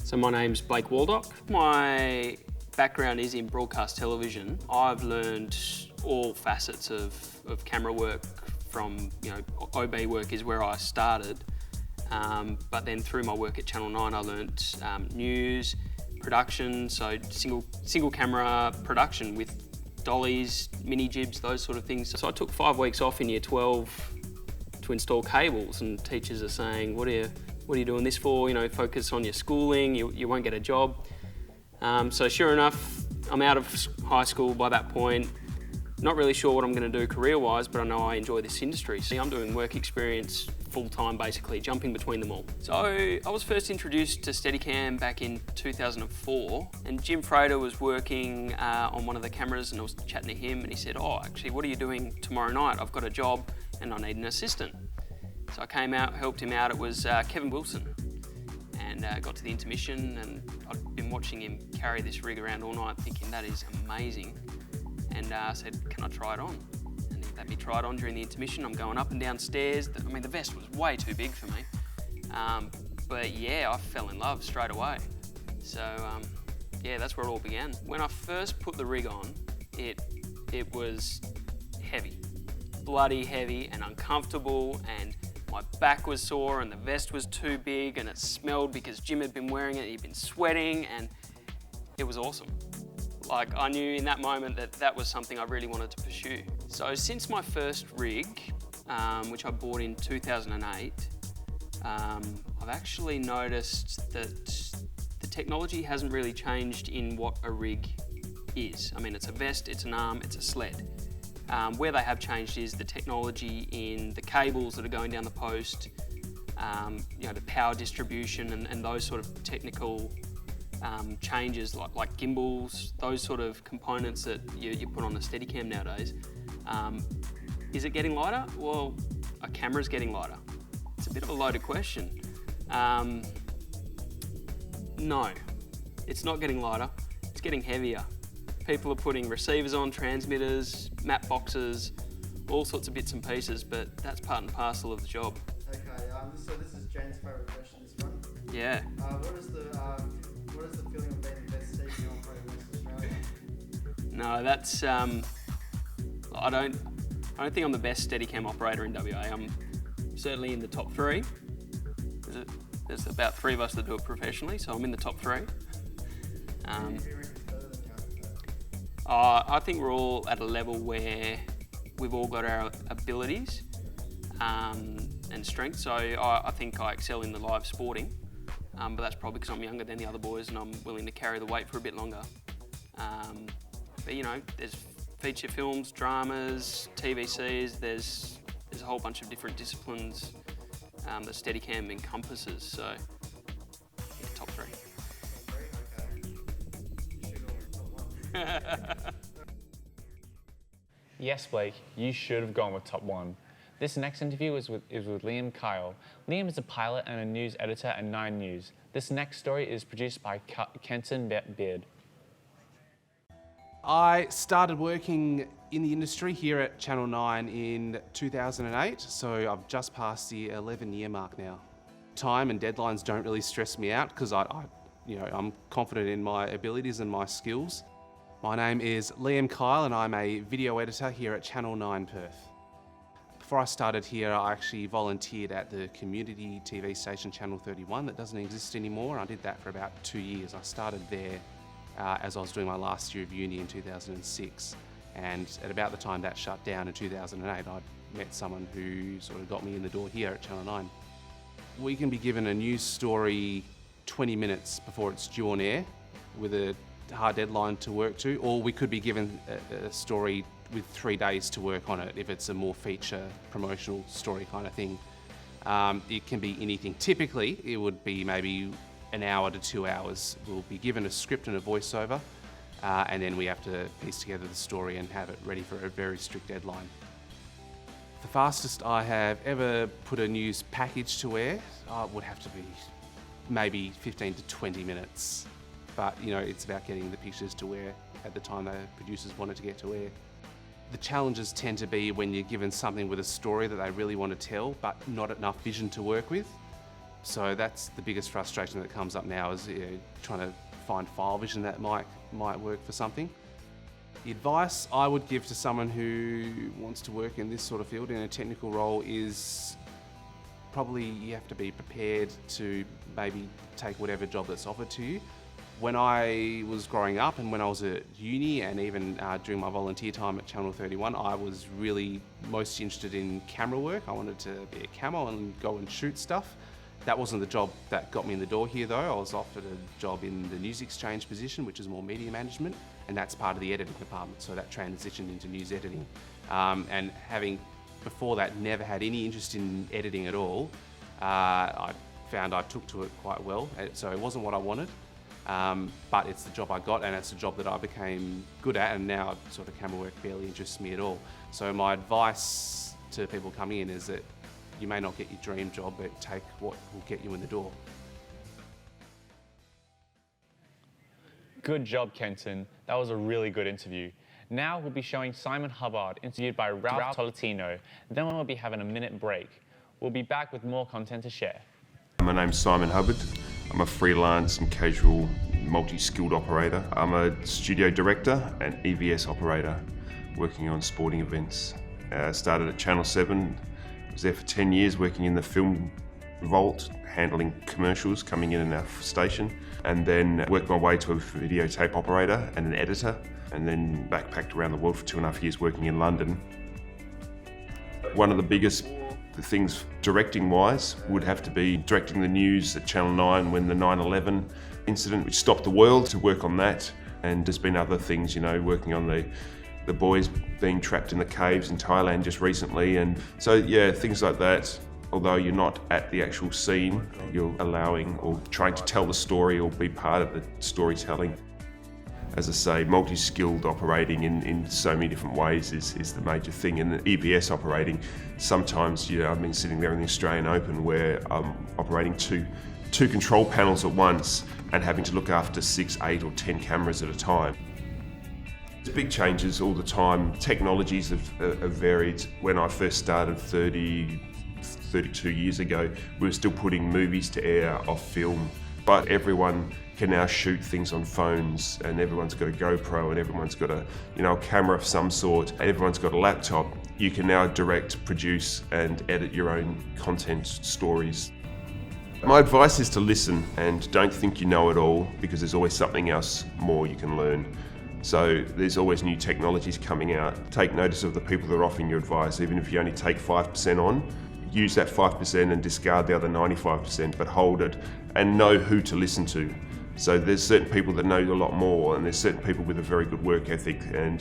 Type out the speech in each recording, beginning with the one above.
So my name's Blake Waldock. My background is in broadcast television. I've learned all facets of camera work from, OB work is where I started. But then through my work at Channel 9, I learnt news, production, so single camera production with dollies, mini jibs, those sort of things. So I took 5 weeks off in year 12 to install cables, and teachers are saying, what are you doing this for? Focus on your schooling, you won't get a job. So sure enough, I'm out of high school by that point. Not really sure what I'm going to do career-wise, but I know I enjoy this industry. So I'm doing work experience full-time, basically, jumping between them all. So I was first introduced to Steadicam back in 2004, and Jim Frater was working on one of the cameras, and I was chatting to him, and he said, "Oh, actually, what are you doing tomorrow night? I've got a job, and I need an assistant." So I came out, helped him out. It was Kevin Wilson, and got to the intermission, and I'd been watching him carry this rig around all night, thinking that is amazing. And I said, "Can I try it on?" And he let me try it on during the intermission. I'm going up and down stairs. The vest was way too big for me. But yeah, I fell in love straight away. So yeah, that's where it all began. When I first put the rig on, it was heavy, bloody heavy and uncomfortable, and my back was sore and the vest was too big, and it smelled because Jim had been wearing it, he'd been sweating, and it was awesome. Like, I knew in that moment that was something I really wanted to pursue. So since my first rig, which I bought in 2008, I've actually noticed that the technology hasn't really changed in what a rig is. It's a vest, it's an arm, it's a sled. Where they have changed is the technology in the cables that are going down the post, the power distribution and those sort of technical changes like gimbals, those sort of components that you put on a Steadicam nowadays. Is it getting lighter? Well, a camera's getting lighter. It's a bit of a loaded question. No, it's not getting lighter, it's getting heavier. People are putting receivers on, transmitters, map boxes, all sorts of bits and pieces, but that's part and parcel of the job. Okay, so this is Jane's favourite question, this one. Yeah. What is the feeling of being the best Steadicam operator in Western Australia? No, that's I don't think I'm the best Steadicam operator in WA. I'm certainly in the top 3. There's about 3 of us that do it professionally, so I'm in the top 3. I think we're all at a level where we've all got our abilities and strengths. So I think I excel in the live sporting, but that's probably because I'm younger than the other boys and I'm willing to carry the weight for a bit longer. But there's feature films, dramas, TVCs. There's a whole bunch of different disciplines that Steadicam encompasses. So top 3. Yes, Blake, you should have gone with top 1. This next interview is with Liam Kyle. Liam is a pilot and a news editor at 9 News. This next story is produced by Kenton Beard. I started working in the industry here at Channel 9 in 2008, so I've just passed the 11-year mark now. Time and deadlines don't really stress me out because I'm confident in my abilities and my skills. My name is Liam Kyle and I'm a video editor here at Channel 9 Perth. Before I started here, I actually volunteered at the community TV station Channel 31 that doesn't exist anymore. I did that for about 2 years. I started there as I was doing my last year of uni in 2006, and at about the time that shut down in 2008, I met someone who sort of got me in the door here at Channel 9. We can be given a news story 20 minutes before it's due on air with a hard deadline to work to, or we could be given a story with 3 days to work on it if it's a more feature promotional story kind of thing. It can be anything. Typically it would be maybe an hour to 2 hours. We'll be given a script and a voiceover, and then we have to piece together the story and have it ready for a very strict deadline. The fastest I have ever put a news package to air would have to be maybe 15 to 20 minutes. But it's about getting the pictures to air at the time the producers want it to get to air. The challenges tend to be when you're given something with a story that they really want to tell, but not enough vision to work with. So that's the biggest frustration that comes up now is trying to find file vision that might work for something. The advice I would give to someone who wants to work in this sort of field in a technical role is probably you have to be prepared to maybe take whatever job that's offered to you. When I was growing up and when I was at uni and even during my volunteer time at Channel 31, I was really most interested in camera work. I wanted to be a camo and go and shoot stuff. That wasn't the job that got me in the door here though. I was offered a job in the news exchange position, which is more media management, and that's part of the editing department, so that transitioned into news editing. And having, before that, never had any interest in editing at all, I found I took to it quite well, so it wasn't what I wanted. But it's the job I got and it's the job that I became good at, and now sort of camera work barely interests me at all. So my advice to people coming in is that you may not get your dream job, but take what will get you in the door. Good job, Kenton. That was a really good interview. Now we'll be showing Simon Hubbard, interviewed by Ralph Tolentino. Then we'll be having a minute break. We'll be back with more content to share. My name's Simon Hubbard. I'm a freelance and casual multi-skilled operator. I'm a studio director and EVS operator working on sporting events. Started at Channel 7, was there for 10 years working in the film vault, handling commercials coming in our station, and then worked my way to a videotape operator and an editor, and then backpacked around the world for 2.5 years working in London. One of the biggest things directing wise would have to be directing the news at Channel 9 when the 9/11 incident which stopped the world, to work on that. And there's been other things, working on the boys being trapped in the caves in Thailand just recently, and so yeah, things like that. Although you're not at the actual scene, you're allowing or trying to tell the story or be part of the storytelling. As I say, multi-skilled operating in so many different ways is the major thing. And the EVS operating, sometimes, I've been sitting there in the Australian Open where I'm operating two control panels at once and having to look after 6, 8 or 10 cameras at a time. There's big changes all the time. Technologies have varied. When I first started 32 years ago, we were still putting movies to air off film, but everyone can now shoot things on phones, and everyone's got a GoPro, and everyone's got a camera of some sort, and everyone's got a laptop. You can now direct, produce and edit your own content stories. My advice is to listen and don't think you know it all, because there's always something else more you can learn. So there's always new technologies coming out. Take notice of the people that are offering you advice. Even if you only take 5% on, use that 5% and discard the other 95%, but hold it and know who to listen to. So there's certain people that know a lot more, and there's certain people with a very good work ethic and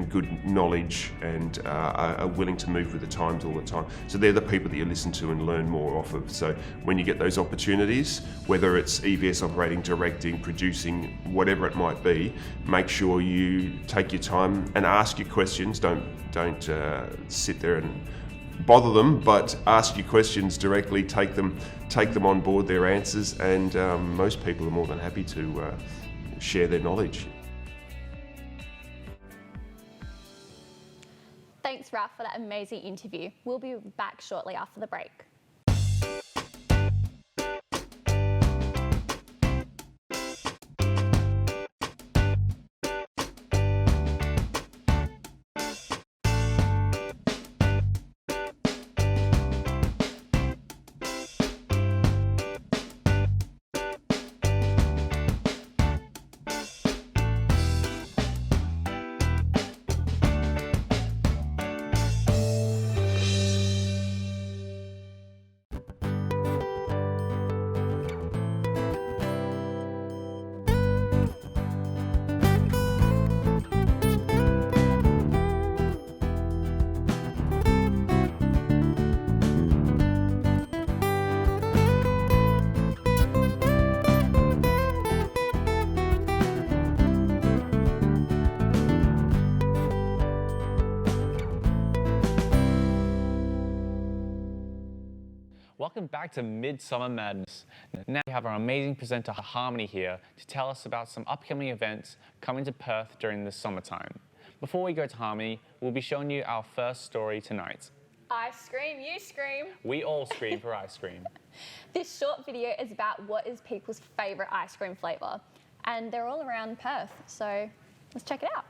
good knowledge, and are willing to move with the times all the time. So they're the people that you listen to and learn more off of. So when you get those opportunities, whether it's EVS operating, directing, producing, whatever it might be, make sure you take your time and ask your questions. Don't sit there and bother them, but ask your questions directly, take them on board, their answers, and most people are more than happy to share their knowledge. Thanks, Ralph, for that amazing interview. We'll be back shortly after the break. Welcome back to Midsummer Madness. Now we have our amazing presenter Harmony here to tell us about some upcoming events coming to Perth during the summertime. Before we go to Harmony, we'll be showing you our first story tonight. I scream, you scream. We all scream for ice cream. This short video is about what is people's favourite ice cream flavour, and they're all around Perth, so let's check it out.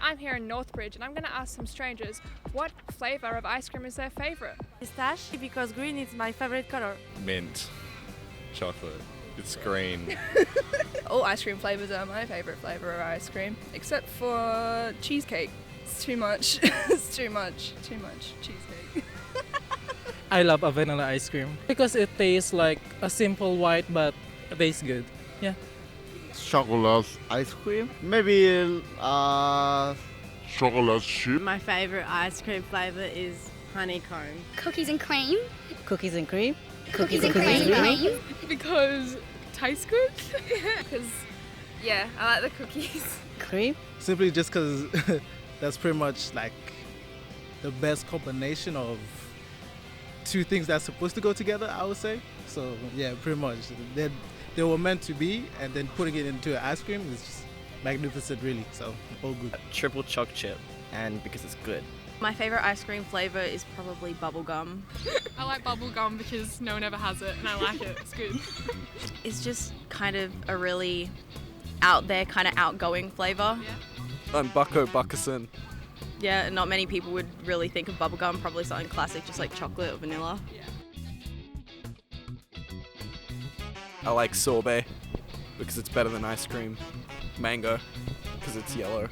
I'm here in Northbridge and I'm going to ask some strangers what flavour of ice cream is their favourite. Pistachio, because green is my favorite color. Mint. Chocolate. It's green. All ice cream flavours are my favourite flavour of ice cream, except for cheesecake. It's too much. It's too much cheesecake. I love a vanilla ice cream because it tastes like a simple white but it tastes good. Yeah. Chocolate ice cream. Maybe chocolate chip. My favorite ice cream flavor is honeycomb. Cookies and cream. Cookies and cream. Cookies and cream. Because it tastes good. Because, yeah, I like the cookies. Cream. Simply just because that's pretty much like the best combination of two things that's supposed to go together, I would say. So yeah, pretty much. They were meant to be, and then putting it into an ice cream is just magnificent, really. So all good. Triple choc chip, and because it's good. My favorite ice cream flavor is probably bubblegum. I like bubble gum because no one ever has it and I like it. It's good. It's just kind of a really out there, kind of outgoing flavor. Yeah. I'm Bucko Buckerson. Yeah, not many people would really think of bubblegum, probably something classic, just like chocolate or vanilla. Yeah. I like sorbet because it's better than ice cream. Mango because it's yellow.